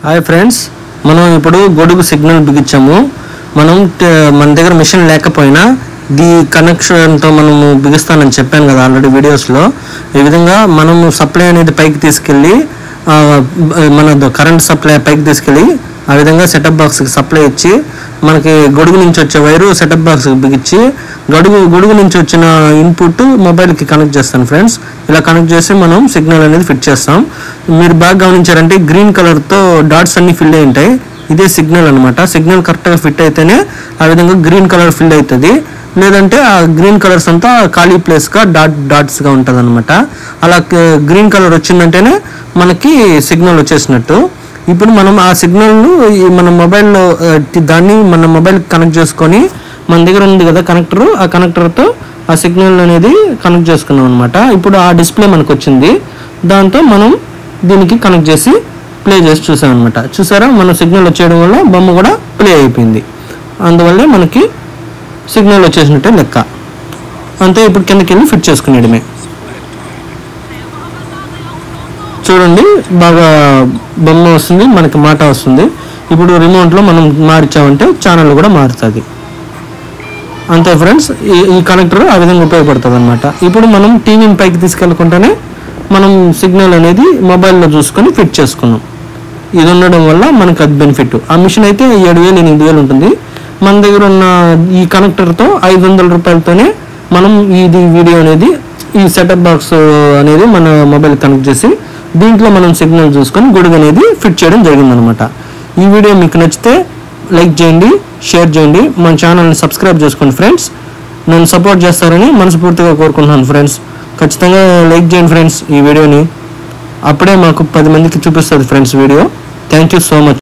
Hi friends, మనం ఇప్పుడు గొడుగు సిగ్నల్ బిగించాము. మన దగ్గర మిషన్ లేకపోయినా ది కనెక్షన్తో మనము బిగిస్తానని చెప్పాను కదా ఆల్రెడీ వీడియోస్లో. ఈ విధంగా మనము సప్లై అనేది పైకి తీసుకెళ్ళి మన కరెంట్ సప్లై పైకి తీసుకెళ్ళి ఆ విధంగా సెటప్ బాక్స్కి సప్లై ఇచ్చి మనకి గొడుగు నుంచి వచ్చే వైరు సెటప్ బాక్స్కి బిగించి గొడుగు నుంచి వచ్చిన ఇన్పుట్ మొబైల్కి కనెక్ట్ చేస్తాను ఫ్రెండ్స్. ఇలా కనెక్ట్ చేసి మనం సిగ్నల్ అనేది ఫిట్ చేస్తాం. మీరు బాగా గమనించారంటే గ్రీన్ కలర్తో డాట్స్ అన్ని ఫిల్ అయి ఉంటాయి. ఇదే సిగ్నల్ అనమాట. సిగ్నల్ కరెక్ట్గా ఫిట్ అయితేనే ఆ విధంగా గ్రీన్ కలర్ ఫిల్ అవుతుంది. లేదంటే ఆ గ్రీన్ కలర్స్ అంతా ఖాళీ ప్లేస్గా డాట్స్గా ఉంటుంది అనమాట. అలా గ్రీన్ కలర్ వచ్చిందంటేనే మనకి సిగ్నల్ వచ్చేసినట్టు. ఇప్పుడు మనం ఆ సిగ్నల్ను మన మొబైల్లో దాన్ని మన మొబైల్కి కనెక్ట్ చేసుకొని మన దగ్గర ఉంది కదా కనెక్టర్, ఆ కనెక్టర్తో ఆ సిగ్నల్ అనేది కనెక్ట్ చేసుకున్నాం అనమాట. ఇప్పుడు ఆ డిస్ప్లే మనకు వచ్చింది. దాంతో మనం దీనికి కనెక్ట్ చేసి ప్లే చేసి చూసాం అనమాట. చూసారా, మన సిగ్నల్ వచ్చేయడం వల్ల బొమ్మ కూడా ప్లే అయిపోయింది. అందువల్లే మనకి సిగ్నల్ వచ్చేసినట్టే లెక్క. అంతే, ఇప్పుడు కిందకి వెళ్ళి ఫిట్ చేసుకునేయడమే. చూడండి, బాగా బొమ్మ వస్తుంది, మనకి మాట వస్తుంది. ఇప్పుడు రిమోట్లో మనం మార్చామంటే ఛానల్ కూడా మారుతుంది. అంతే ఫ్రెండ్స్, ఈ కనెక్టర్ ఆ విధంగా ఉపయోగపడుతుంది అనమాట. ఇప్పుడు మనం టీవీని పైకి తీసుకెళ్ళకుండానే మనం సిగ్నల్ అనేది మొబైల్లో చూసుకొని ఫిట్ చేసుకున్నాం. ఇది ఉండడం వల్ల మనకు అది బెనిఫిట్. ఆ మిషన్ అయితే 7,000 8,000 ఉంటుంది. మన దగ్గర ఉన్న ఈ కనెక్టర్తో 500 రూపాయలతోనే మనం ఇది వీడియో అనేది ఈ సెటప్ బాక్స్ అనేది మన మొబైల్ కనెక్ట్ చేసి దీంట్లో మనం సిగ్నల్ చూసుకొని గొడుగు అనేది ఫిట్ చేయడం జరిగిందనమాట. ఈ వీడియో మీకు నచ్చితే లైక్ చేయండి, షేర్ చేయండి, మన ఛానల్ని సబ్స్క్రైబ్ చేసుకోండి ఫ్రెండ్స్. నన్ను సపోర్ట్ చేస్తారని మనస్ఫూర్తిగా కోరుకుంటున్నాను ఫ్రెండ్స్. ఖచ్చితంగా లైక్ చేయండి ఫ్రెండ్స్ ఈ వీడియోని. అప్పుడే మాకు 10 మందికి చూపిస్తుంది friends video. Thank you so much.